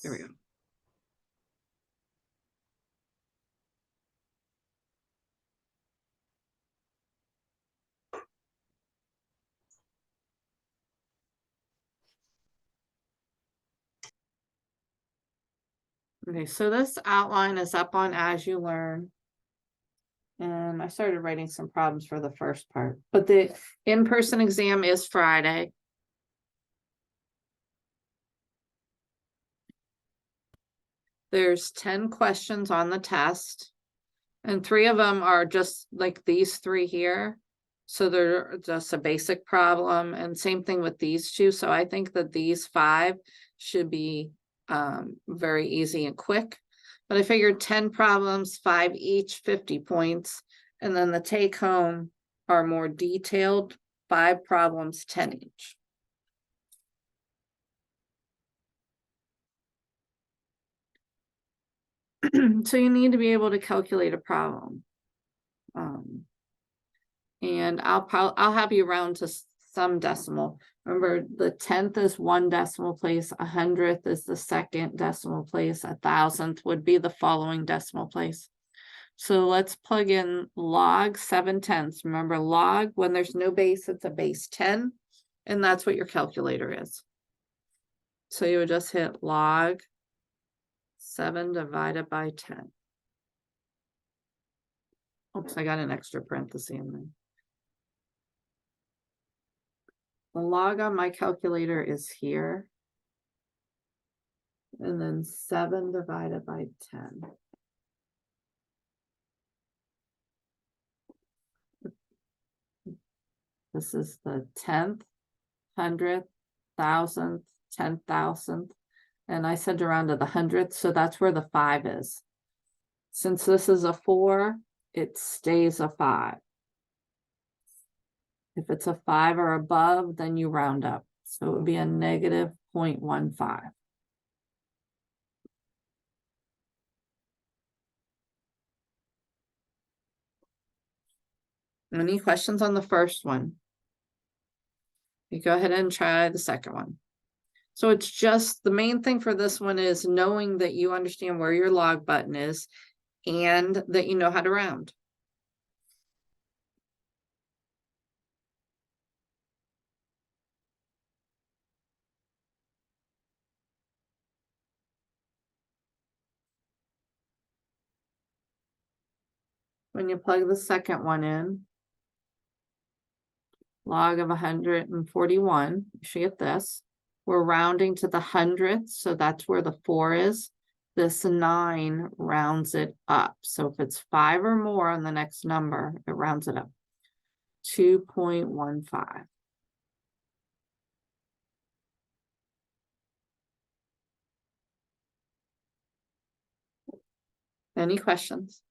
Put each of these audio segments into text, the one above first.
Here we go. Okay, so this outline is up on As You Learn. And I started writing some problems for the first part, but the in-person exam is Friday. There's 10 questions on the test, and 3 of them are just like these 3 here. So they're just a basic problem, and same thing with these 2. So I think that these 5 should be very easy and quick. But I figured 10 problems, 5 each, 50 points. And then the take home are more detailed, 5 problems, 10 each. So you need to be able to calculate a problem. And I'll have you round to some decimal. Remember, the 10th is 1 decimal place, 100th is the 2nd decimal place, 1,000th would be the following decimal place. So let's plug in log 7/10. Remember, log, when there's no base, it's a base 10, and that's what your calculator is. So you would just hit log 7 divided by 10. Oops, I got an extra parenthesis in there. The log on my calculator is here. And then 7 divided by 10. This is the 10th, 100th, 1,000th, 10,000th. And I sent around to the 100th, so that's where the 5 is. Since this is a 4, it stays a 5. If it's a 5 or above, then you round up. So it would be a negative 0.15. Any questions on the first one? You go ahead and try the second one. So it's just, the main thing for this one is knowing that you understand where your log button is and that you know how to round. When you plug the second one in, log of 141, you should get this. We're rounding to the 100th, so that's where the 4 is. This 9 rounds it up. So if it's 5 or more on the next number, it rounds it up. 2.15. Any questions?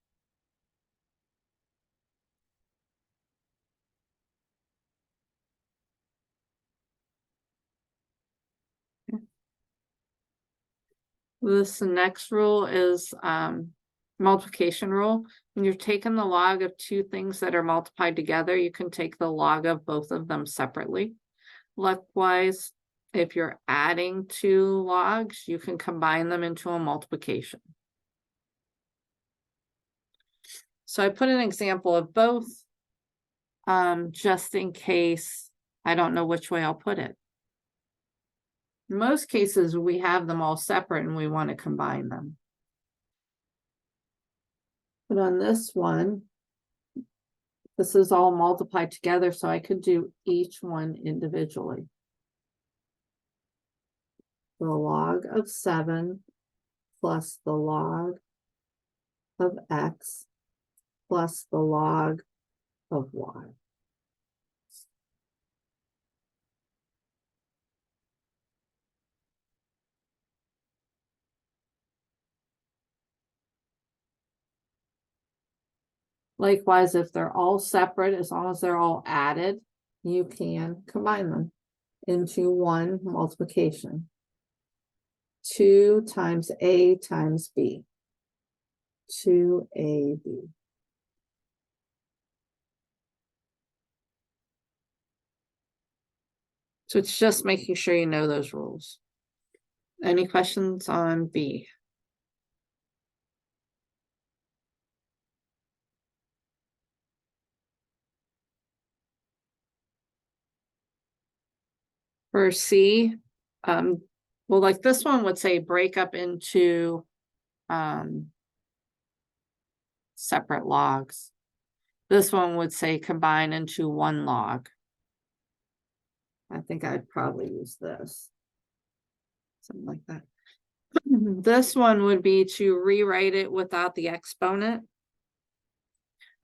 This next rule is multiplication rule. When you're taking the log of 2 things that are multiplied together, you can take the log of both of them separately. Likewise, if you're adding 2 logs, you can combine them into a multiplication. So I put an example of both, just in case I don't know which way I'll put it. In most cases, we have them all separate and we want to combine them. But on this one, this is all multiplied together, so I could do each one individually. The log of 7 plus the log of x plus the log of y. Likewise, if they're all separate, as long as they're all added, you can combine them into one multiplication. 2 times a times b. 2ab. So it's just making sure you know those rules. Any questions on B? For C, well, like this one would say break up into separate logs. This one would say combine into one log. I think I'd probably use this. Something like that. This one would be to rewrite it without the exponent.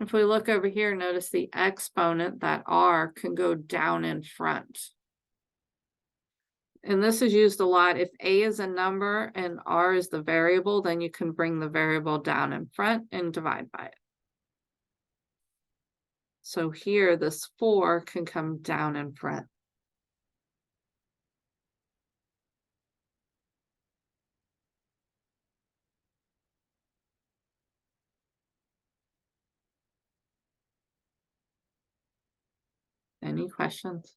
If we look over here, notice the exponent, that R, can go down in front. And this is used a lot. If A is a number and R is the variable, then you can bring the variable down in front and divide by it. So here, this 4 can come down in front. Any questions?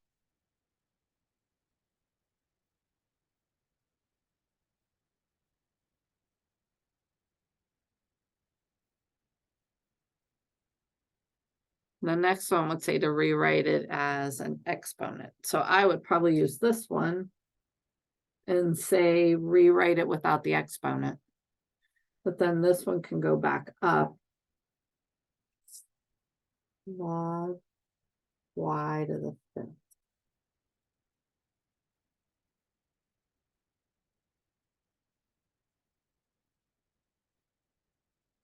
The next one would say to rewrite it as an exponent. So I would probably use this one and say rewrite it without the exponent. But then this one can go back up. Log y to the 5th.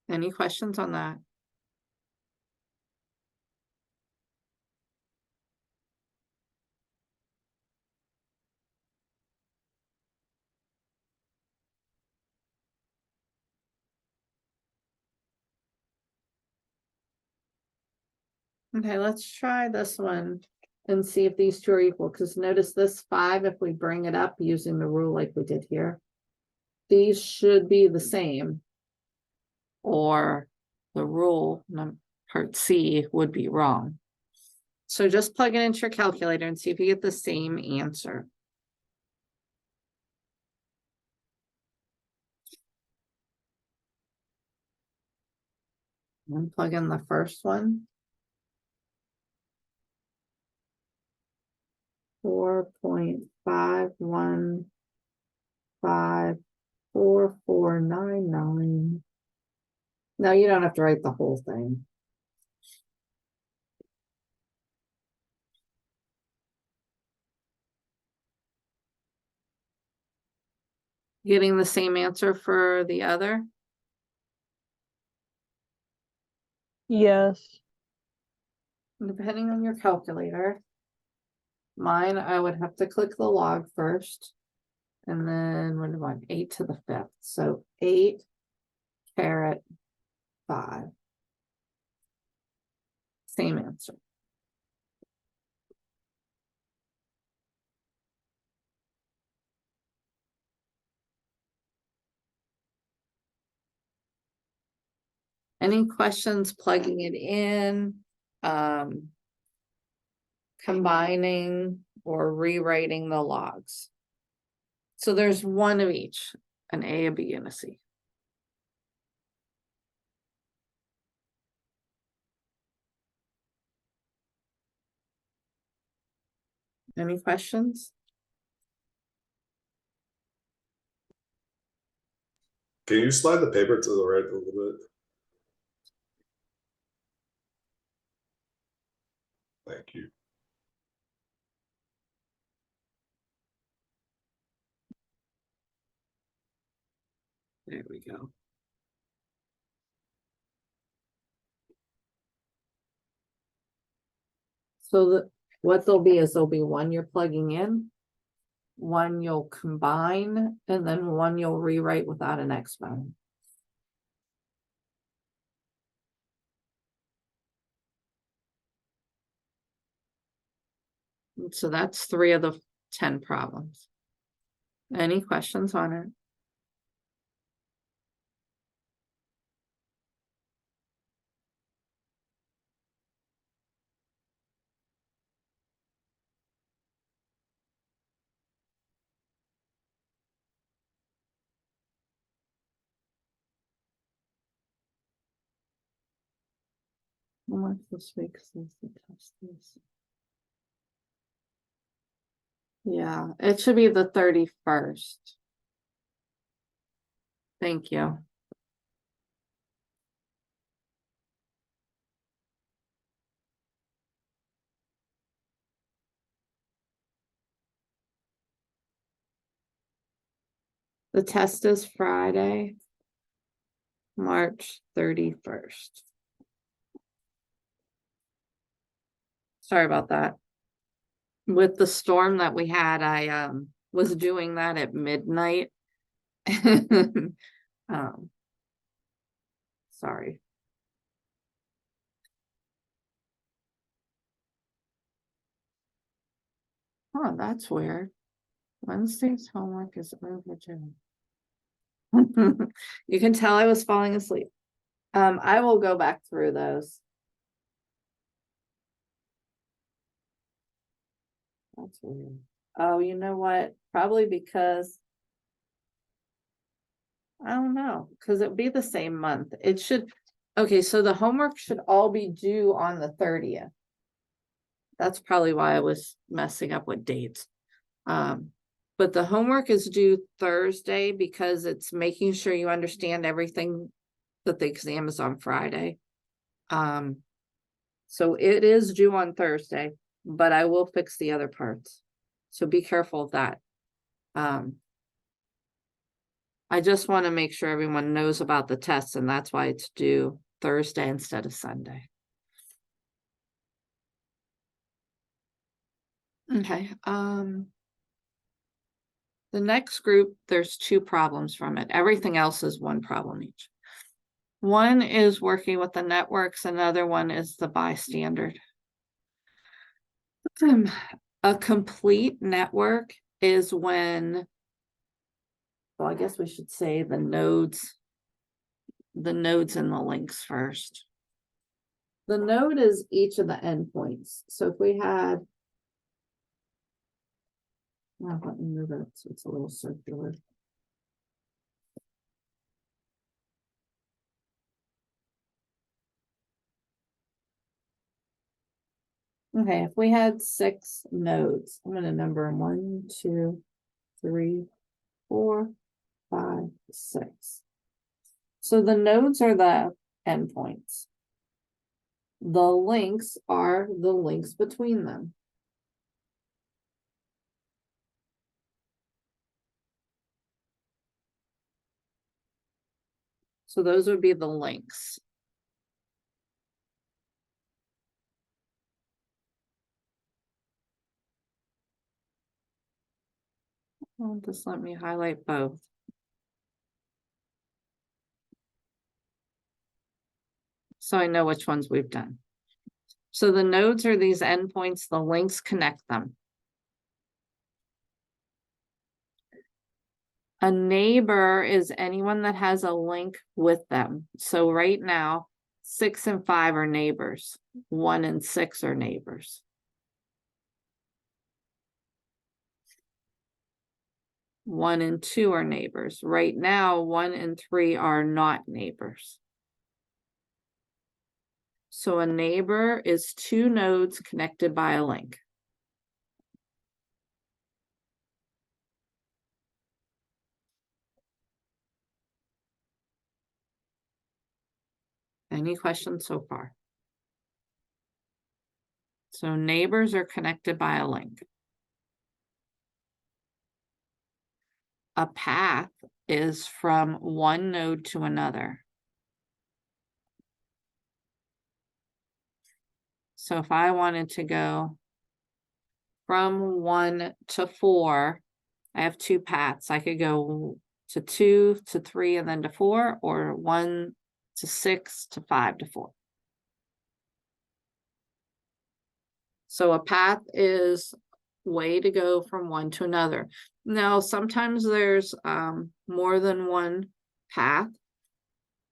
Any questions on that? Okay, let's try this one and see if these two are equal, because notice this 5, if we bring it up using the rule like we did here, these should be the same, or the rule part C would be wrong. So just plug it into your calculator and see if you get the same answer. And plug in the first one. 4.5154499. No, you don't have to write the whole thing. Getting the same answer for the other? Yes. Depending on your calculator. Mine, I would have to click the log first. And then what do I want? 8 to the 5th. So 8 caret 5. Same answer. Any questions plugging it in, combining or rewriting the logs? So there's one of each, an A, a B, and a C. Any questions? Can you slide the paper to the right a little bit? Thank you. There we go. So what there'll be is there'll be one you're plugging in, one you'll combine, and then one you'll rewrite without an exponent. So that's 3 of the 10 problems. Any questions on it? Homework this week since the test is. Yeah, it should be the 31st. Thank you. The test is Friday, March 31st. Sorry about that. With the storm that we had, I was doing that at midnight. Sorry. Oh, that's weird. Wednesday's homework is overdue. You can tell I was falling asleep. I will go back through those. That's weird. Oh, you know what? Probably because I don't know, because it'd be the same month. It should, okay, so the homework should all be due on the 30th. That's probably why I was messing up with dates. But the homework is due Thursday because it's making sure you understand everything that the exam is on Friday. So it is due on Thursday, but I will fix the other parts. So be careful of that. I just want to make sure everyone knows about the tests, and that's why it's due Thursday instead of Sunday. Okay, the next group, there's 2 problems from it. Everything else is 1 problem each. One is working with the networks, another one is the bystander. A complete network is when, well, I guess we should say the nodes and the links first. The node is each of the endpoints. So if we had, let me move it so it's a little circular. Okay, if we had 6 nodes, I'm going to number them 1, 2, 3, 4, 5, 6. So the nodes are the endpoints. The links are the links between them. So those would be the links. Well, just let me highlight both. So I know which ones we've done. So the nodes are these endpoints, the links connect them. A neighbor is anyone that has a link with them. So right now, 6 and 5 are neighbors. 1 and 6 are neighbors. 1 and 2 are neighbors. Right now, 1 and 3 are not neighbors. So a neighbor is 2 nodes connected by a link. Any questions so far? So neighbors are connected by a link. A path is from one node to another. So if I wanted to go from 1 to 4, I have 2 paths. I could go to 2 to 3 and then to 4, or 1 to 6 to 5 to 4. So a path is way to go from one to another. Now, sometimes there's more than one path.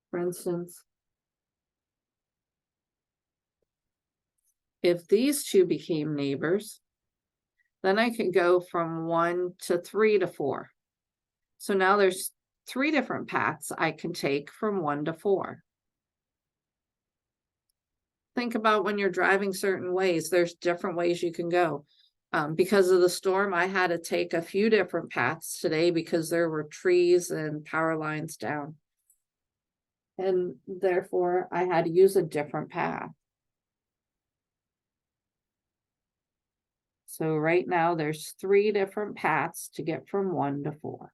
For instance, if these 2 became neighbors, then I could go from 1 to 3 to 4. So now there's 3 different paths I can take from 1 to 4. think about when you're driving certain ways, there's different ways you can go. Because of the storm, I had to take a few different paths today because there were trees and power lines down. And therefore I had to use a different path. So right now there's 3 different paths to get from 1 to 4.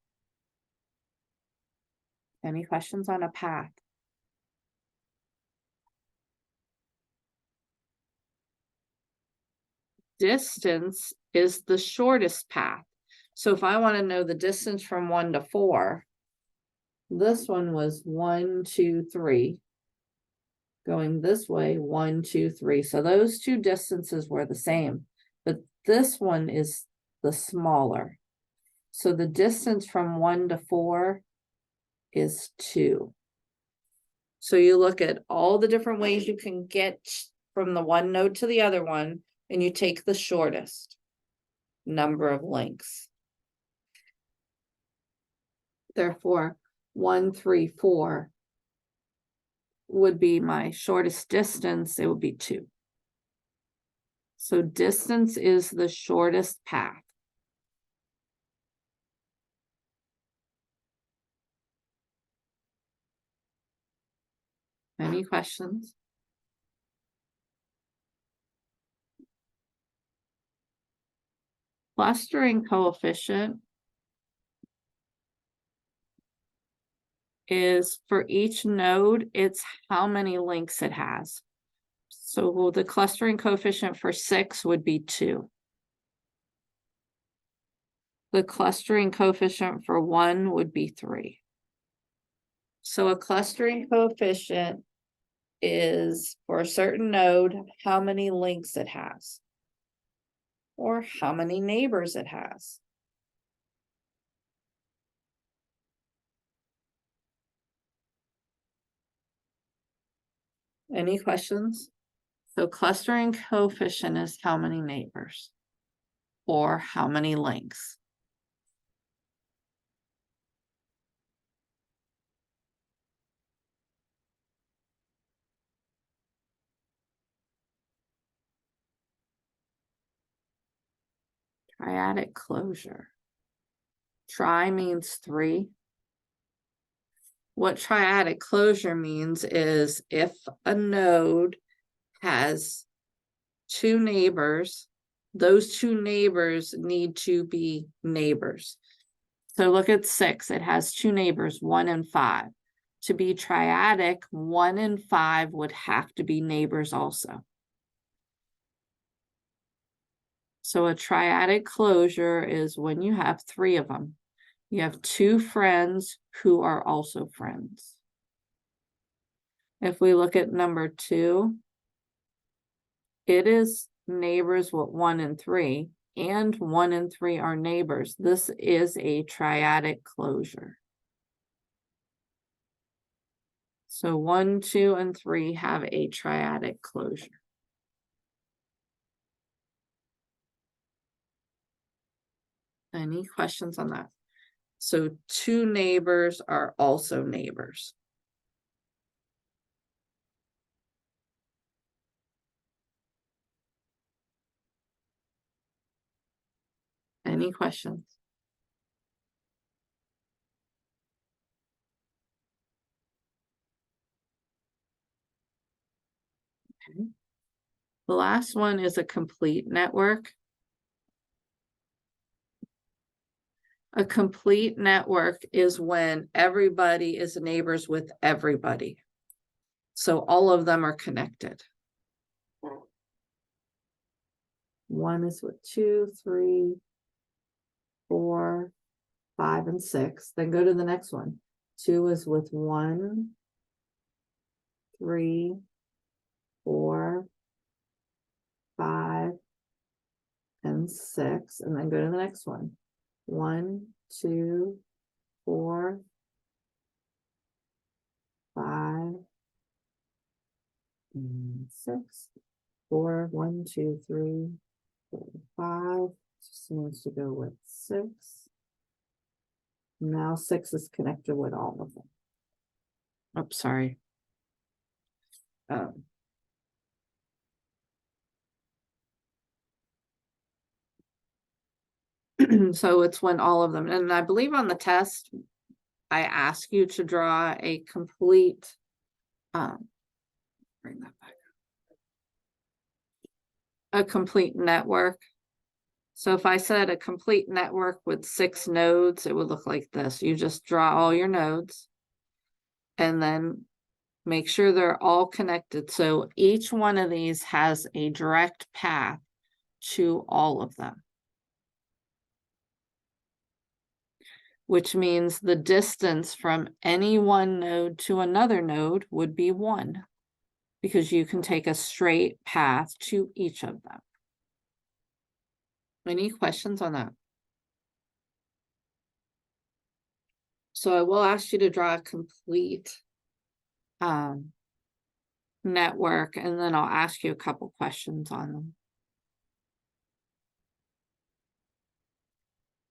Any questions on a path? Distance is the shortest path. So if I want to know the distance from 1 to 4, this one was 1, 2, 3. Going this way, 1, 2, 3. So those 2 distances were the same, but this one is the smaller. So the distance from 1 to 4 is 2. So you look at all the different ways you can get from the one node to the other one, and you take the shortest number of links. Therefore, 1, 3, 4 would be my shortest distance. It would be 2. So distance is the shortest path. Any questions? Clustering coefficient is for each node, it's how many links it has. So the clustering coefficient for 6 would be 2. The clustering coefficient for 1 would be 3. So a clustering coefficient is for a certain node, how many links it has, or how many neighbors it has. Any questions? So clustering coefficient is how many neighbors or how many links. Triadic closure. Tri means 3. What triadic closure means is if a node has 2 neighbors, those 2 neighbors need to be neighbors. So look at 6, it has 2 neighbors, 1 and 5. To be triadic, 1 and 5 would have to be neighbors also. So a triadic closure is when you have 3 of them. You have 2 friends who are also friends. If we look at number 2, it is neighbors with 1 and 3, and 1 and 3 are neighbors. This is a triadic closure. So 1, 2, and 3 have a triadic closure. Any questions on that? So 2 neighbors are also neighbors. Any questions? Okay. The last one is a complete network. A complete network is when everybody is neighbors with everybody. So all of them are connected. 1 is with 2, 3, 4, 5, and 6. Then go to the next one. 2 is with 1, 3, 4, 5, and 6. And then go to the next one. 1, 2, 4, 5, and 6. 4, 1, 2, 3, 4, 5. Just needs to go with 6. Now 6 is connected with all of them. Oops, sorry. So it's when all of them, and I believe on the test, I ask you to draw a complete, bring that back. A complete network. So if I said a complete network with 6 nodes, it would look like this. You just draw all your nodes and then make sure they're all connected. So each one of these has a direct path to all of them, which means the distance from any one node to another node would be 1, because you can take a straight path to each of them. Any questions on that? So I will ask you to draw a complete network, and then I'll ask you a couple questions on them.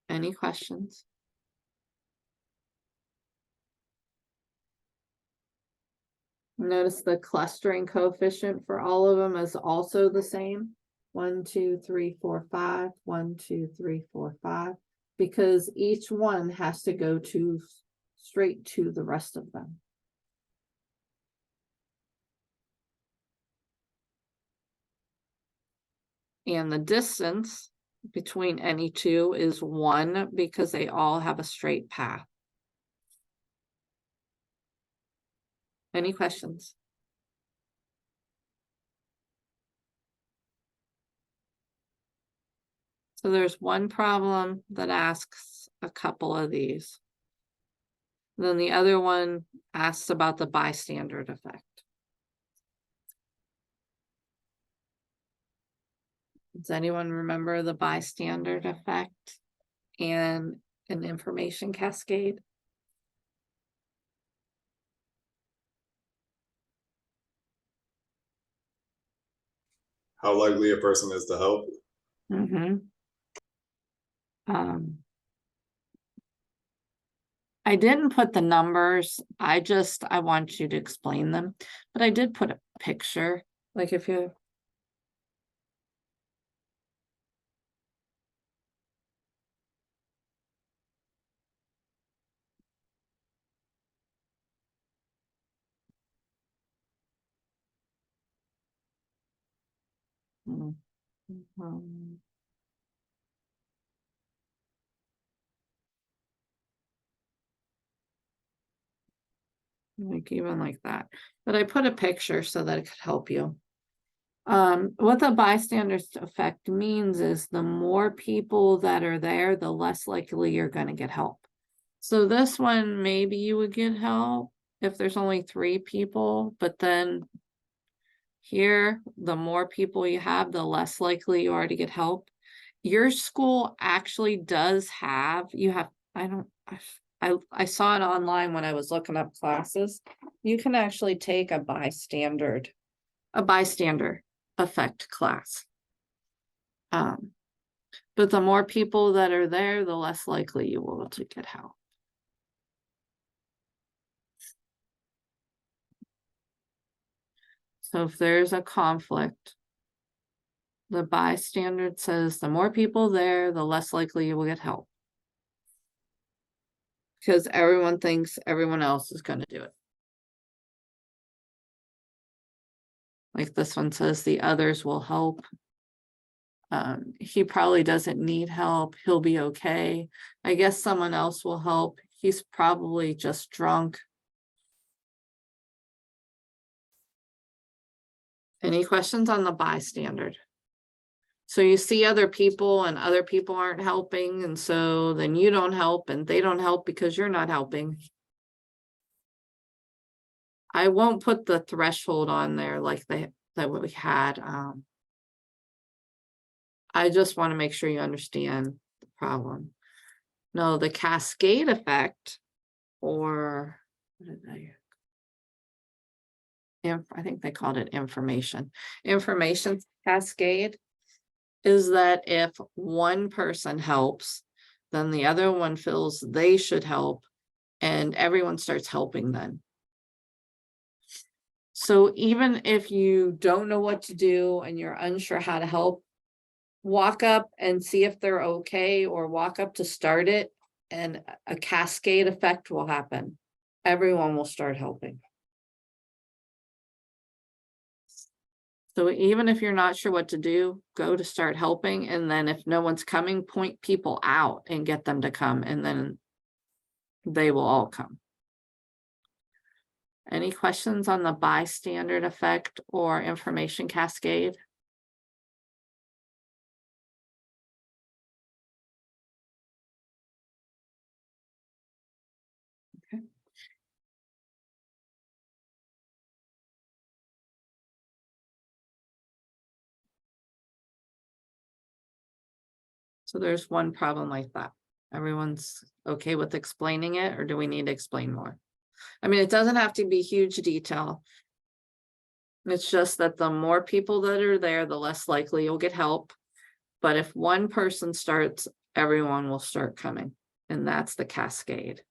Any questions? Notice the clustering coefficient for all of them is also the same. 1, 2, 3, 4, 5, 1, 2, 3, 4, 5, because each one has to go to straight to the rest of them. And the distance between any two is 1, because they all have a straight path. Any questions? So there's one problem that asks a couple of these. Then the other one asks about the bystander effect. Does anyone remember the bystander effect and an information cascade? How likely a person is to help? I didn't put the numbers. I want you to explain them, but I did put a picture. Like if you. Like even like that, but I put a picture so that it could help you. What the bystander effect means is the more people that are there, the less likely you're going to get help. So this one, maybe you would get help if there's only 3 people, but then here, the more people you have, the less likely you are to get help. Your school actually does have, I saw it online when I was looking up classes. You can actually take a bystander effect class. But the more people that are there, the less likely you will to get help. So if there's a conflict, the bystander says the more people there, the less likely you will get help. Because everyone thinks everyone else is going to do it. Like this one says the others will help. He probably doesn't need help. He'll be okay. I guess someone else will help. He's probably just drunk. Any questions on the bystander? So you see other people and other people aren't helping, and so then you don't help and they don't help because you're not helping. I won't put the threshold on there like that we had. I just want to make sure you understand the problem. No, the cascade effect, or what did I think they called it information cascade, is that if one person helps, then the other one feels they should help, and everyone starts helping then. So even if you don't know what to do and you're unsure how to help, walk up and see if they're okay, or walk up to start it, and a cascade effect will happen. Everyone will start helping. So even if you're not sure what to do, go to start helping, and then if no one's coming, point people out and get them to come, and then they will all come. Any questions on the bystander effect or information cascade? Okay. So there's one problem like that. Everyone's okay with explaining it, or do we need to explain more? I mean, it doesn't have to be huge detail. It's just that the more people that are there, the less likely you'll get help. But if one person starts, everyone will start coming, and that's the cascade.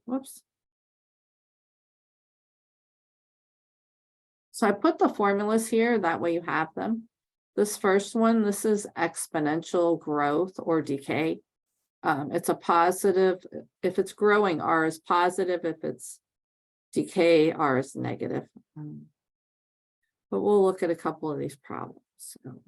Whoops. So I put the formulas here, that way you have them. This first one, this is exponential growth or decay. It's a positive. If it's growing, R is positive. If it's decay, R is negative. But we'll look at a couple of these problems. So.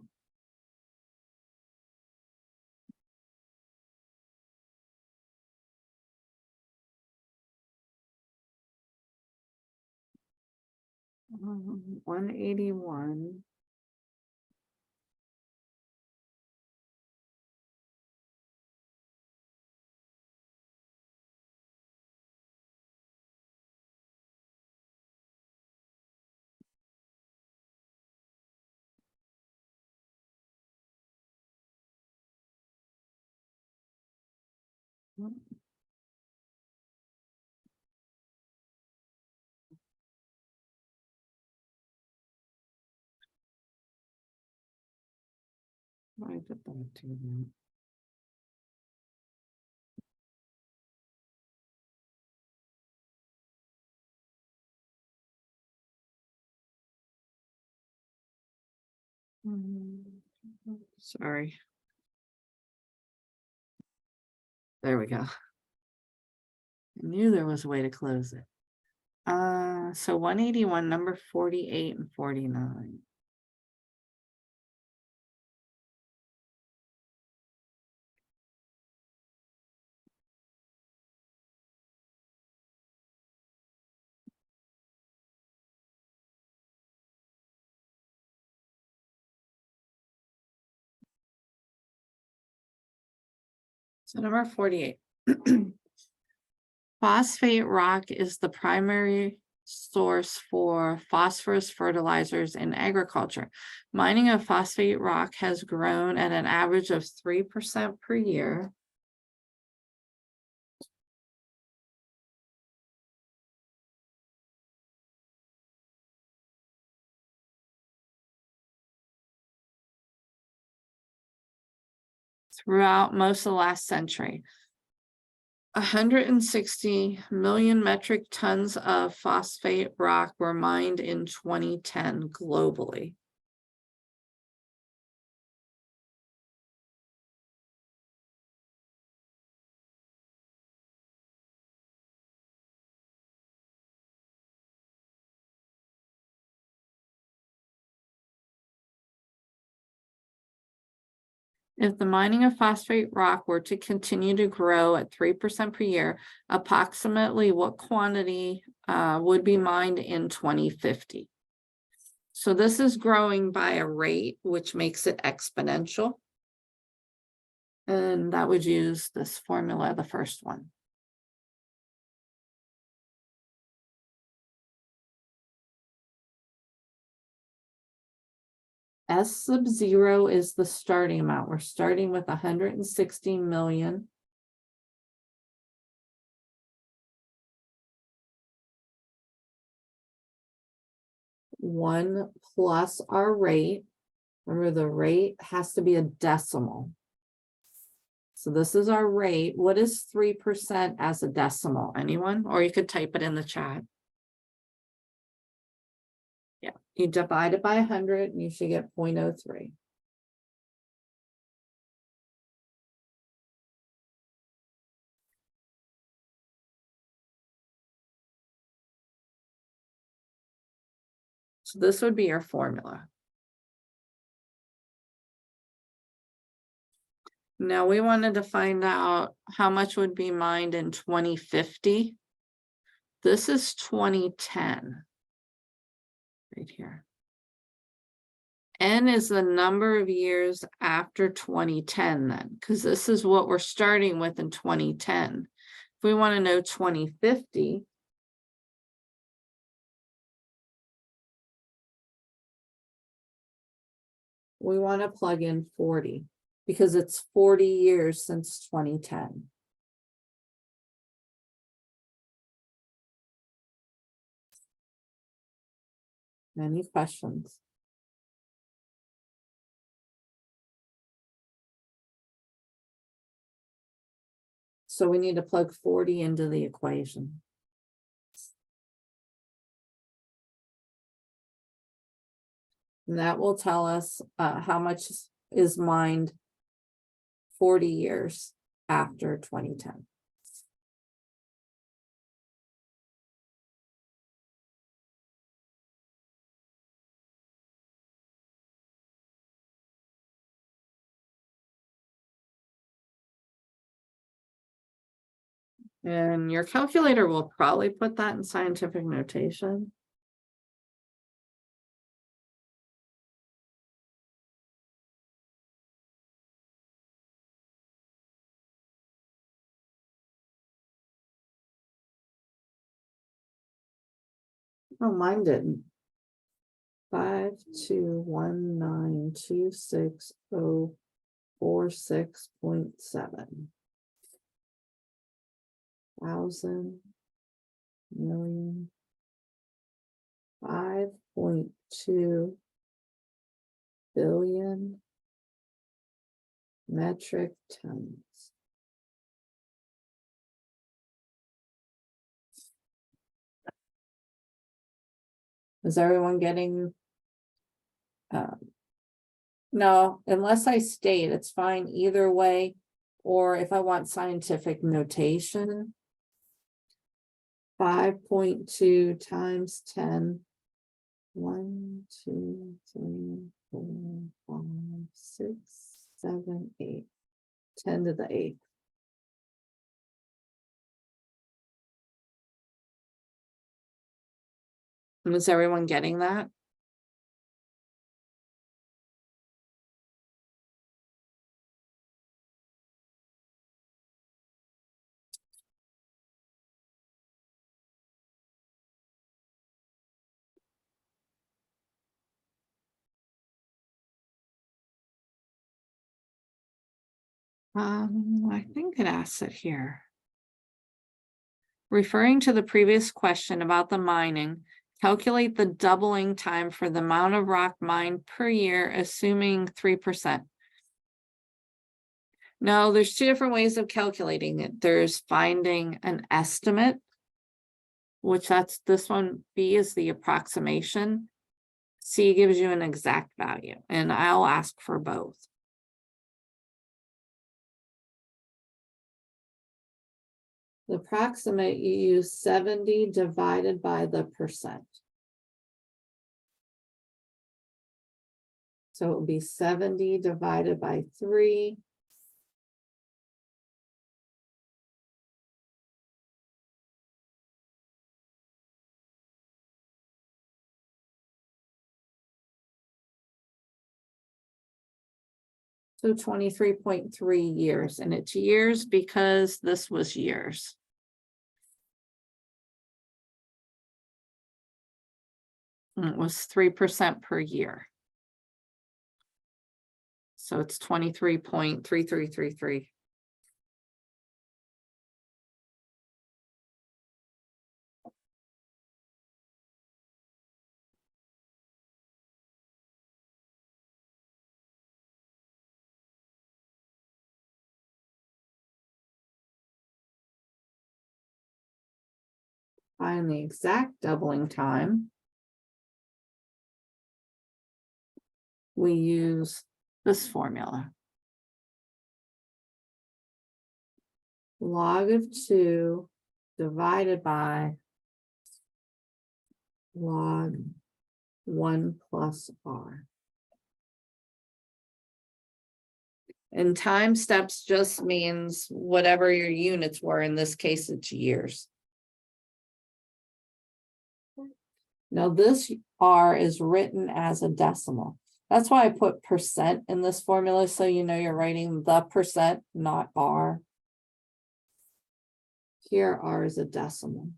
Um, 181. Why did that do that? Sorry. There we go. I knew there was a way to close it. So 181, number 48 and 49. So number 48. Phosphate rock is the primary source for phosphorus fertilizers in agriculture. Mining of phosphate rock has grown at an average of 3% per year. Throughout most of the last century. 160 million metric tons of phosphate rock were mined in 2010 globally. If the mining of phosphate rock were to continue to grow at 3% per year, approximately what quantity would be mined in 2050? So this is growing by a rate, which makes it exponential. And that would use this formula, the first one. S sub 0 is the starting amount. We're starting with 160 million. One plus our rate. Remember, the rate has to be a decimal. So this is our rate. What is 3% as a decimal? Anyone? Or you could type it in the chat. Yeah, you divide it by 100 and you should get 0.03. So this would be your formula. Now we wanted to find out how much would be mined in 2050. This is 2010. Right here. N is the number of years after 2010 then, because this is what we're starting with in 2010. If we want to know 2050, we want to plug in 40 because it's 40 years since 2010. Any questions? So we need to plug 40 into the equation. And that will tell us how much is mined 40 years after 2010. And your calculator will probably put that in scientific notation. Oh, mine didn't. 521926046.7 thousand million 5.2 billion metric tons. Is everyone getting? No, unless I state, it's fine either way. Or if I want scientific notation, 5.2 times 10. 1, 2, 3, 4, 5, 6, 7, 8. 10 to the 8th. Is everyone getting that? I think it asks it here. Referring to the previous question about the mining, calculate the doubling time for the amount of rock mined per year, assuming 3%. No, there's two different ways of calculating it. There's finding an estimate, which that's this one. B is the approximation. C gives you an exact value, and I'll ask for both. The approximate, you use 70 divided by the percent. So it will be 70 divided by 3. So 23.3 years, and it's years because this was years. And it was 3% per year. So it's 23.3333. find the exact doubling time, we use this formula. Log of 2 divided by log 1 plus r. And time steps just means whatever your units were. In this case, it's years. Now this R is written as a decimal. That's why I put percent in this formula, so you know you're writing the percent, not R. Here R is a decimal.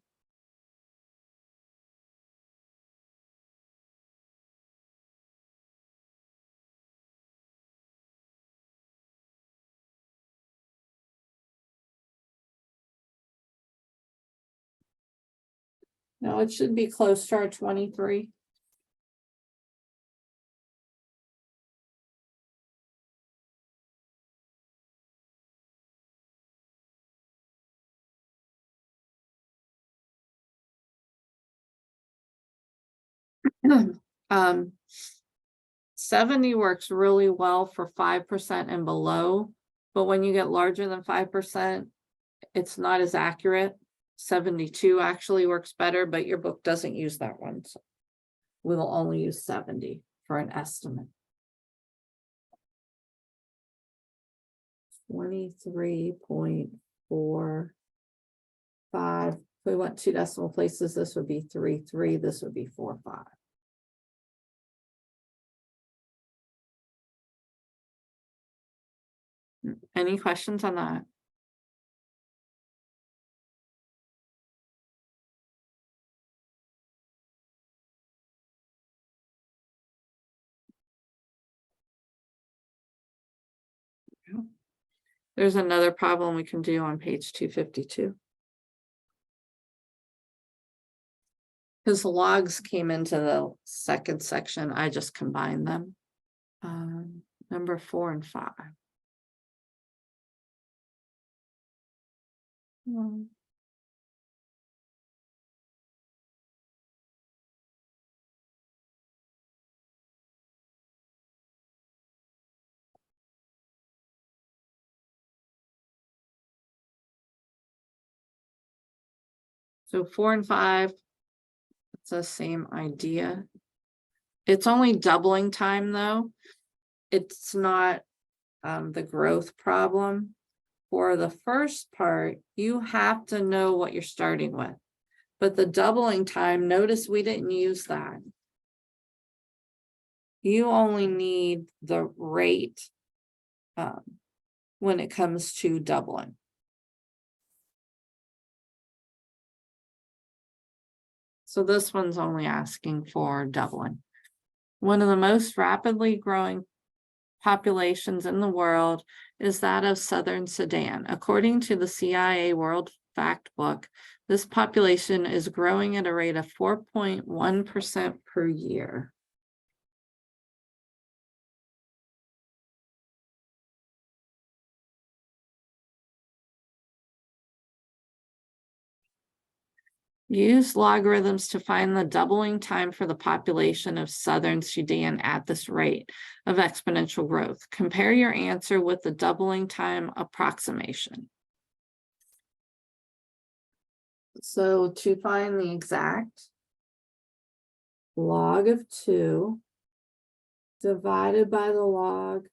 No, it should be close to our 23. Um, 70 works really well for 5% and below, but when you get larger than 5%, it's not as accurate. 72 actually works better, but your book doesn't use that one. So we will only use 70 for an estimate. 23.45. If we went 2 decimal places, this would be 33. This would be 45. Any questions on that? There's another problem we can do on page 252. Because logs came into the second section, I just combined them. Number 4 and 5. So 4 and 5, it's the same idea. It's only doubling time though. It's not the growth problem. For the first part, you have to know what you're starting with. But the doubling time, notice we didn't use that. You only need the rate when it comes to doubling. So this one's only asking for doubling. One of the most rapidly growing populations in the world is that of Southern Sudan. According to the CIA World Fact Book, this population is growing at a rate of 4.1% per year. Use logarithms to find the doubling time for the population of Southern Sudan at this rate of exponential growth. Compare your answer with the doubling time approximation. So to find the exact, log of 2 divided by the log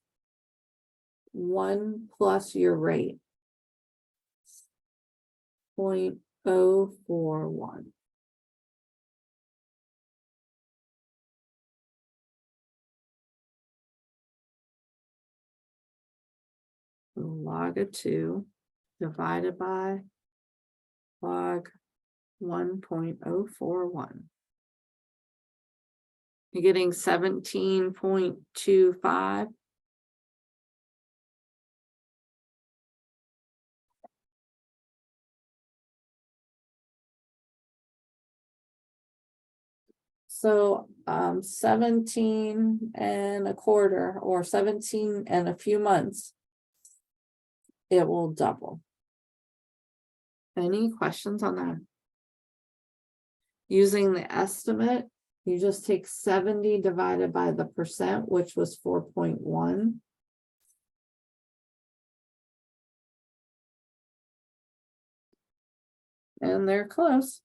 1 plus your rate, 0.041. Log of 2 divided by log 1.041. You're getting 17.25. So 17 and a quarter or 17 and a few months, it will double. Any questions on that? Using the estimate, you just take 70 divided by the percent, which was 4.1. And they're close.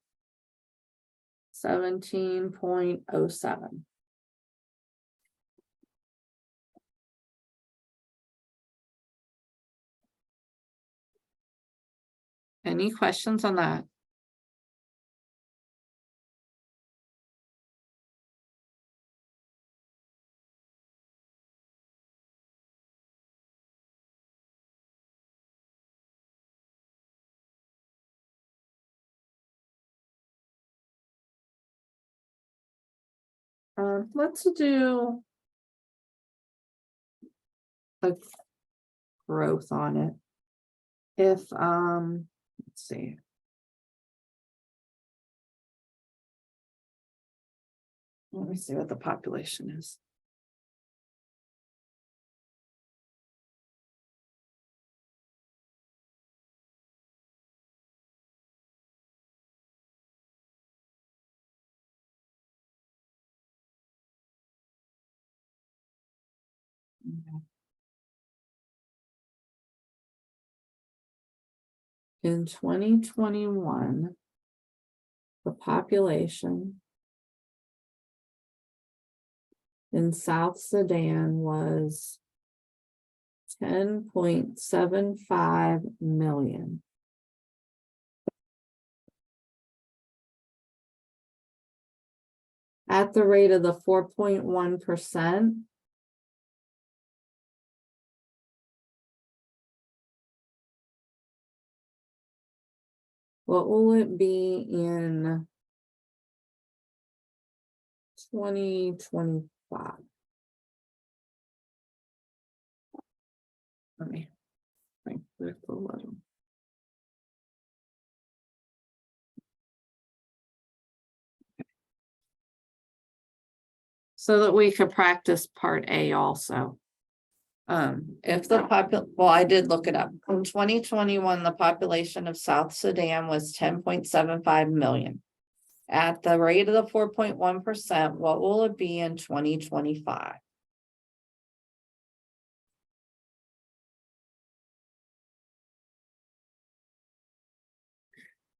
17.07. Any questions on that? Let's do the growth on it. If, let's see. Let me see what the population is. Okay. In 2021, the population in South Sudan was 10.75 million. At the rate of the 4.1%, what will it be in 2025? Let me think with the little. So that we could practice part A also. If the well, I did look it up. In 2021, the population of South Sudan was 10.75 million. At the rate of the 4.1%, what will it be in 2025?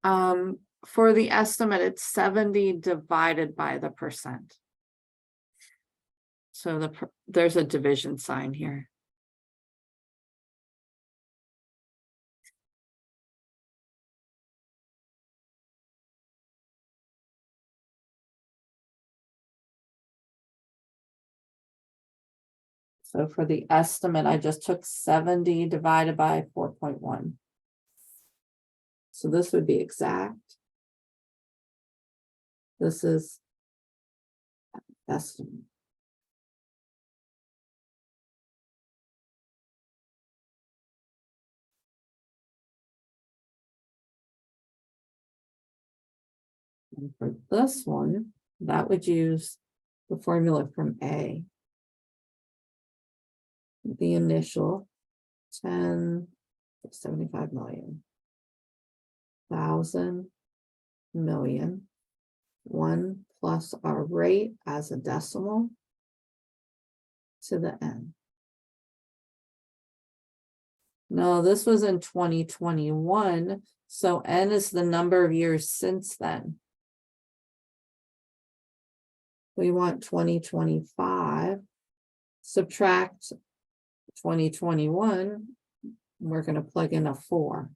For the estimate, it's 70 divided by the percent. So there's a division sign here. So for the estimate, I just took 70 divided by 4.1. So this would be exact. This is estimate. And for this one, that would use the formula from A. The initial 75 million. 1,000 million. 1 plus our rate as a decimal to the n. No, this was in 2021, so n is the number of years since then. We want 2025, subtract 2021, we're going to plug in a 4.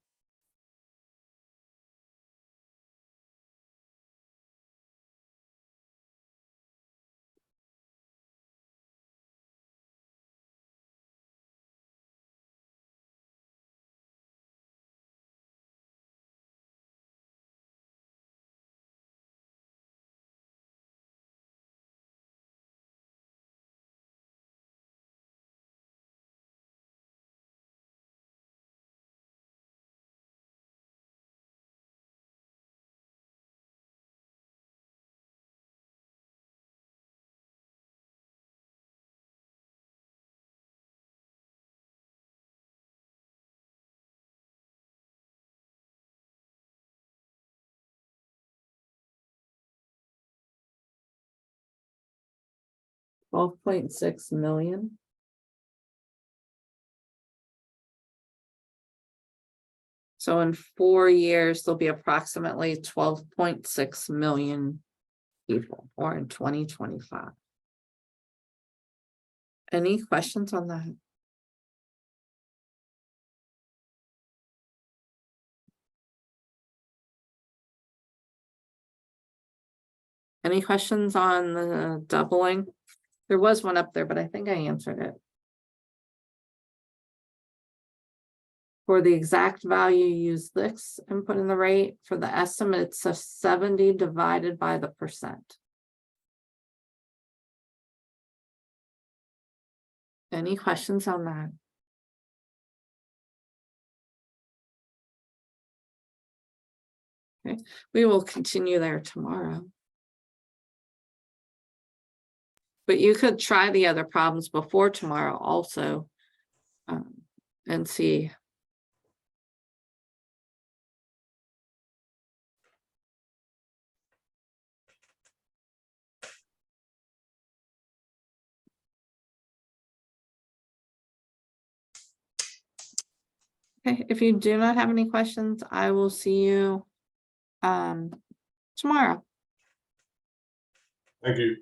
12.6 million. So in 4 years, there'll be approximately 12.6 million people, or in 2025. Any questions on that? Any questions on the doubling? There was one up there, but I think I answered it. For the exact value, use this and put in the rate. For the estimate, it's a 70 divided by the percent. Any questions on that? Okay, we will continue there tomorrow. But you could try the other problems before tomorrow also, and see. Okay, if you do not have any questions, I will see you tomorrow. Thank you.